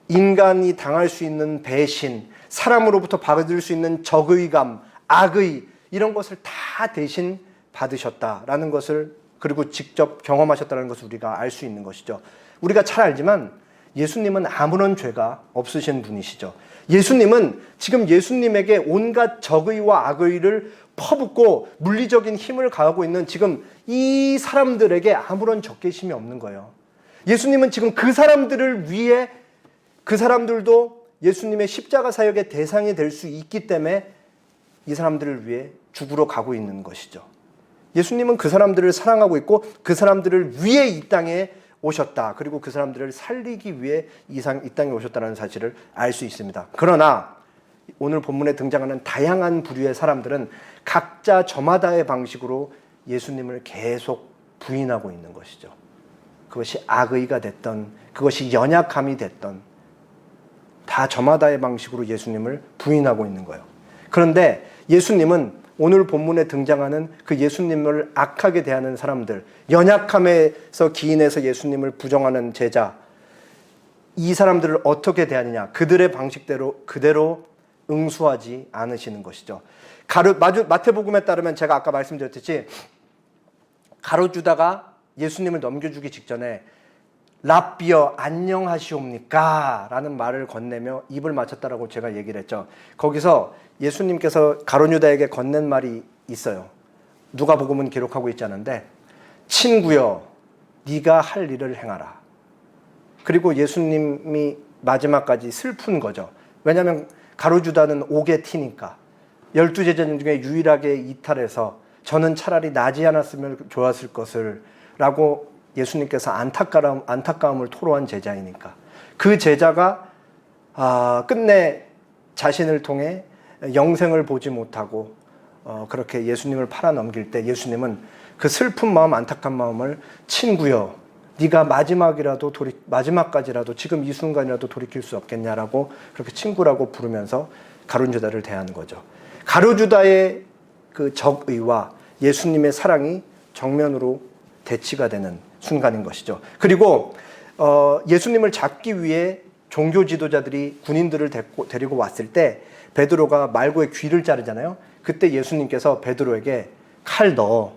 인간이 당할 수 있는 배신, 사람으로부터 받을 수 있는 적의감, 악의, 이런 것을 다 대신 받으셨다라는 것을, 그리고 직접 경험하셨다는 것을 우리가 알 수 있는 것이죠. 우리가 잘 알지만 예수님은 아무런 죄가 없으신 분이시죠. 예수님은 지금 예수님에게 온갖 적의와 악의를 퍼붓고 물리적인 힘을 가하고 있는 지금 이 사람들에게 아무런 적개심이 없는 거예요. 예수님은 지금 그 사람들을 위해, 그 사람들도 예수님의 십자가 사역의 대상이 될 수 있기 때문에 이 사람들을 위해 죽으러 가고 있는 것이죠. 예수님은 그 사람들을 사랑하고 있고 그 사람들을 위해 이 땅에 오셨다. 그리고 그 사람들을 살리기 위해 이 땅에 오셨다는 사실을 알 수 있습니다. 그러나 오늘 본문에 등장하는 다양한 부류의 사람들은 각자 저마다의 방식으로 예수님을 계속 부인하고 있는 것이죠. 그것이 악의가 됐던, 그것이 연약함이 됐던, 다 저마다의 방식으로 예수님을 부인하고 있는 거예요. 그런데 예수님은 오늘 본문에 등장하는 그 예수님을 악하게 대하는 사람들, 연약함에서 기인해서 예수님을 부정하는 제자, 이 사람들을 어떻게 대하느냐, 그들의 방식대로 그대로 응수하지 않으시는 것이죠. 마태복음에 따르면 제가 아까 말씀드렸듯이 가룟유다가 예수님을 넘겨주기 직전에 랍비여 안녕하시옵니까? 라는 말을 건네며 입을 맞췄다라고 제가 얘기를 했죠. 거기서 예수님께서 가룟유다에게 건넨 말이 있어요. 누가복음은 기록하고 있지 않은데, 친구여 네가 할 일을 행하라. 그리고 예수님이 마지막까지 슬픈 거죠. 왜냐하면 가룟유다는 옥에 튀니까. 12제자 중에 유일하게 이탈해서 저는 차라리 나지 않았으면 좋았을 것을 라고 예수님께서 안타까움을 토로한 제자이니까. 그 제자가 끝내 자신을 통해 영생을 보지 못하고 그렇게 예수님을 팔아넘길 때 예수님은 그 슬픈 마음, 안타까운 마음을 친구여 네가 마지막까지라도 지금 이 순간이라도 돌이킬 수 없겠냐라고 그렇게 친구라고 부르면서 가룟유다를 대하는 거죠. 가룟유다의 그 적의와 예수님의 사랑이 정면으로 대치가 되는 순간인 것이죠. 그리고 예수님을 잡기 위해 종교 지도자들이 군인들을 데리고 왔을 때 베드로가 말고의 귀를 자르잖아요. 그때 예수님께서 베드로에게 칼 넣어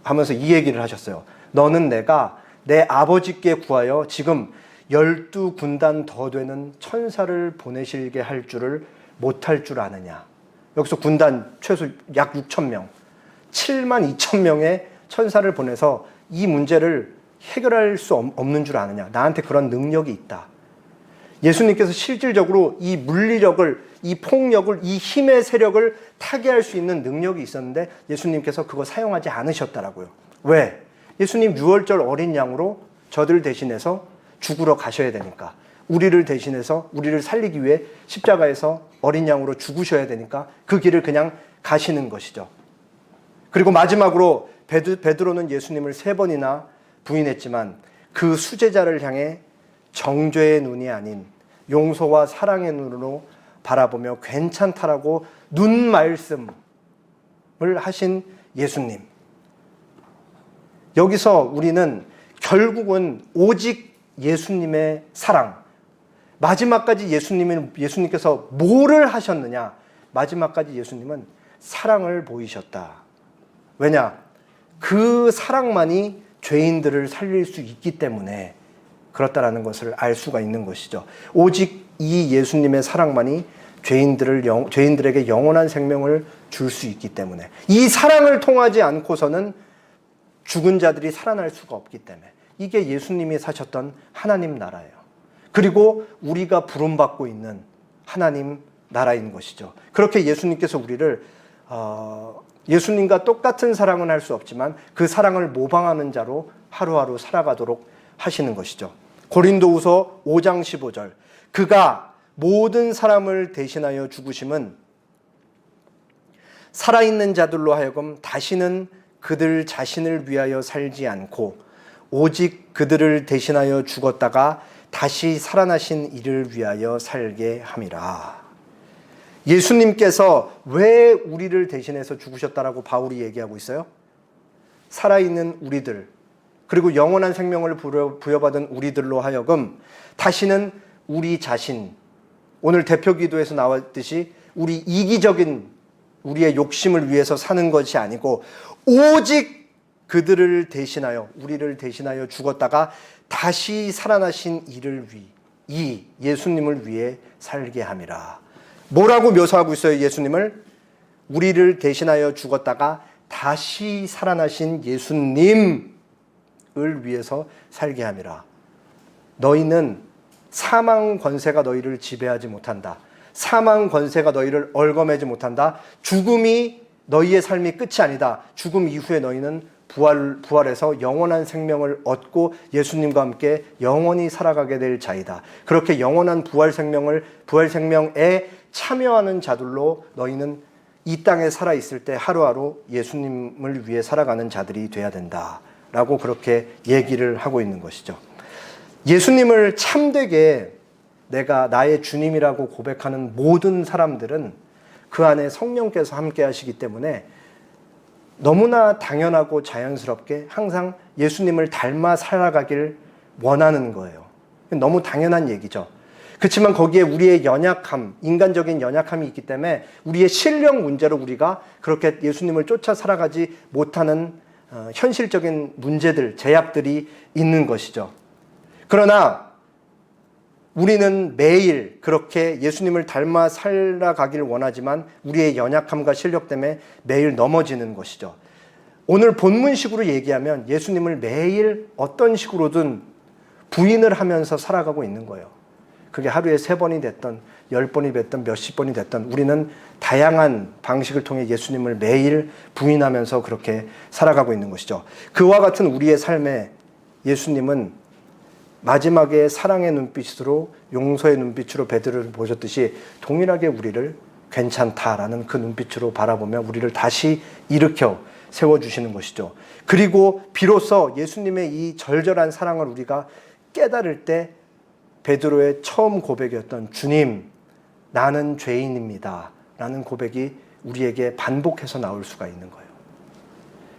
하면서 이 얘기를 하셨어요. 너는 내가 내 아버지께 구하여 지금 12군단 더 되는 천사를 보내시게 할 줄을 못할 줄 아느냐. 여기서 군단 최소 약 6,000명, 72,000명의 천사를 보내서 이 문제를 해결할 수 없는 줄 아느냐. 나한테 그런 능력이 있다. 예수님께서 실질적으로 이 물리력을, 이 폭력을, 이 힘의 세력을 타개할 수 있는 능력이 있었는데 예수님께서 그거 사용하지 않으셨다라고요. 왜? 예수님 6월절 어린 양으로 저들 대신해서 죽으러 가셔야 되니까. 우리를 대신해서 우리를 살리기 위해 십자가에서 어린 양으로 죽으셔야 되니까 그 길을 그냥 가시는 것이죠. 그리고 마지막으로 베드로는 예수님을 3번이나 부인했지만 그 수제자를 향해 정죄의 눈이 아닌 용서와 사랑의 눈으로 바라보며 괜찮다라고 눈 말씀을 하신 예수님. 여기서 우리는 결국은 오직 예수님의 사랑, 마지막까지 예수님께서 뭐를 하셨느냐? 마지막까지 예수님은 사랑을 보이셨다. 왜냐? 그 사랑만이 죄인들을 살릴 수 있기 때문에 그렇다라는 것을 알 수가 있는 것이죠. 오직 이 예수님의 사랑만이 죄인들에게 영원한 생명을 줄 수 있기 때문에, 이 사랑을 통하지 않고서는 죽은 자들이 살아날 수가 없기 때문에, 이게 예수님이 사셨던 하나님 나라예요. 그리고 우리가 부름받고 있는 하나님 나라인 것이죠. 그렇게 예수님께서 우리를 예수님과 똑같은 사랑은 할 수 없지만 그 사랑을 모방하는 자로 하루하루 살아가도록 하시는 것이죠. 고린도후서 5장 15절, 그가 모든 사람을 대신하여 죽으심은 살아있는 자들로 하여금 다시는 그들 자신을 위하여 살지 않고 오직 그들을 대신하여 죽었다가 다시 살아나신 이를 위하여 살게 함이라. 예수님께서 왜 우리를 대신해서 죽으셨다라고 바울이 얘기하고 있어요? 살아있는 우리들, 그리고 영원한 생명을 부여받은 우리들로 하여금 다시는 우리 자신, 오늘 대표 기도에서 나왔듯이 우리 이기적인 우리의 욕심을 위해서 사는 것이 아니고 오직 그들을 대신하여, 우리를 대신하여 죽었다가 다시 살아나신 이 예수님을 위해 살게 함이라. 뭐라고 묘사하고 있어요, 예수님을? 우리를 대신하여 죽었다가 다시 살아나신 예수님을 위해서 살게 함이라. 너희는 사망 권세가 너희를 지배하지 못한다. 사망 권세가 너희를 얽어매지 못한다. 죽음이 너희의 삶이 끝이 아니다. 죽음 이후에 너희는 부활해서 영원한 생명을 얻고 예수님과 함께 영원히 살아가게 될 자이다. 그렇게 영원한 부활 생명에 참여하는 자들로 너희는 이 땅에 살아있을 때 하루하루 예수님을 위해 살아가는 자들이 돼야 된다라고 그렇게 얘기를 하고 있는 것이죠. 예수님을 참되게 내가 나의 주님이라고 고백하는 모든 사람들은 그 안에 성령께서 함께 하시기 때문에 너무나 당연하고 자연스럽게 항상 예수님을 닮아 살아가길 원하는 거예요. 너무 당연한 얘기죠. 그렇지만 거기에 우리의 연약함, 인간적인 연약함이 있기 때문에 우리의 실력 문제로 우리가 그렇게 예수님을 쫓아 살아가지 못하는 현실적인 문제들, 제약들이 있는 것이죠. 그러나 우리는 매일 그렇게 예수님을 닮아 살아가길 원하지만 우리의 연약함과 실력 때문에 매일 넘어지는 것이죠. 오늘 본문식으로 얘기하면 예수님을 매일 어떤 식으로든 부인을 하면서 살아가고 있는 거예요. 그게 하루에 3번이 됐던 10번이 됐던 몇십 번이 됐던 우리는 다양한 방식을 통해 예수님을 매일 부인하면서 그렇게 살아가고 있는 것이죠. 그와 같은 우리의 삶에 예수님은 마지막에 사랑의 눈빛으로, 용서의 눈빛으로 베드로를 보셨듯이 동일하게 우리를 괜찮다라는 그 눈빛으로 바라보며 우리를 다시 일으켜 세워주시는 것이죠. 그리고 비로소 예수님의 이 절절한 사랑을 우리가 깨달을 때 베드로의 처음 고백이었던 주님, 나는 죄인입니다 라는 고백이 우리에게 반복해서 나올 수가 있는 거예요.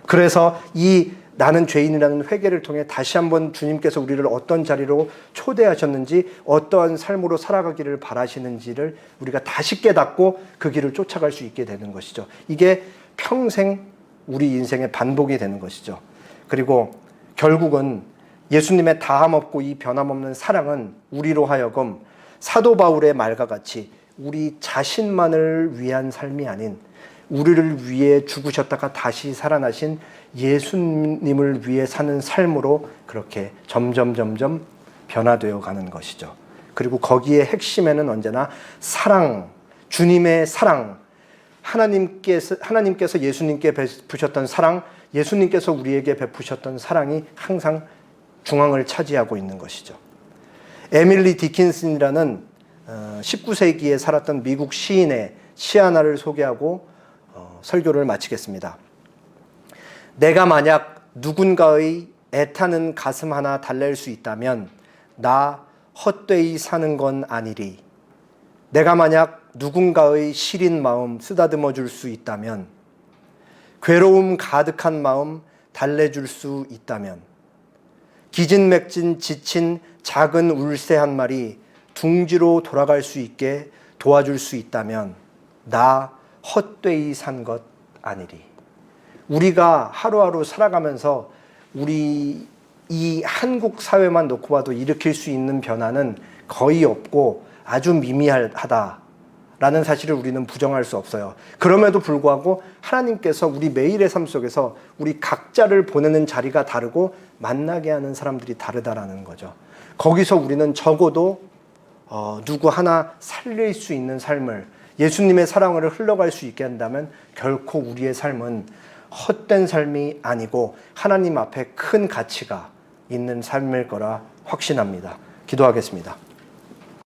그래서 이 나는 죄인이라는 회개를 통해 다시 한번 주님께서 우리를 어떤 자리로 초대하셨는지, 어떠한 삶으로 살아가기를 바라시는지를 우리가 다시 깨닫고 그 길을 쫓아갈 수 있게 되는 것이죠. 이게 평생 우리 인생의 반복이 되는 것이죠. 그리고 결국은 예수님의 다함없고 이 변함없는 사랑은 우리로 하여금 사도 바울의 말과 같이 우리 자신만을 위한 삶이 아닌 우리를 위해 죽으셨다가 다시 살아나신 예수님을 위해 사는 삶으로 그렇게 점점 변화되어 가는 것이죠. 그리고 거기에 핵심에는 언제나 사랑, 주님의 사랑, 하나님께서 예수님께 베푸셨던 사랑, 예수님께서 우리에게 베푸셨던 사랑이 항상 중앙을 차지하고 있는 것이죠. 에밀리 디킨슨이라는 19세기에 살았던 미국 시인의 시 하나를 소개하고 설교를 마치겠습니다. 내가 만약 누군가의 애타는 가슴 하나 달랠 수 있다면 나 헛되이 사는 건 아니리. 내가 만약 누군가의 시린 마음 쓰다듬어 줄 수 있다면, 괴로움 가득한 마음 달래줄 수 있다면, 기진맥진 지친 작은 울새 한 마리 둥지로 돌아갈 수 있게 도와줄 수 있다면 나 헛되이 산 것 아니리. 우리가 하루하루 살아가면서 우리 이 한국 사회만 놓고 봐도 일으킬 수 있는 변화는 거의 없고 아주 미미하다라는 사실을 우리는 부정할 수 없어요. 그럼에도 불구하고 하나님께서 우리 매일의 삶 속에서 우리 각자를 보내는 자리가 다르고 만나게 하는 사람들이 다르다라는 거죠. 거기서 우리는 적어도 누구 하나 살릴 수 있는 삶을, 예수님의 사랑을 흘러갈 수 있게 한다면 결코 우리의 삶은 헛된 삶이 아니고 하나님 앞에 큰 가치가 있는 삶일 거라 확신합니다. 기도하겠습니다.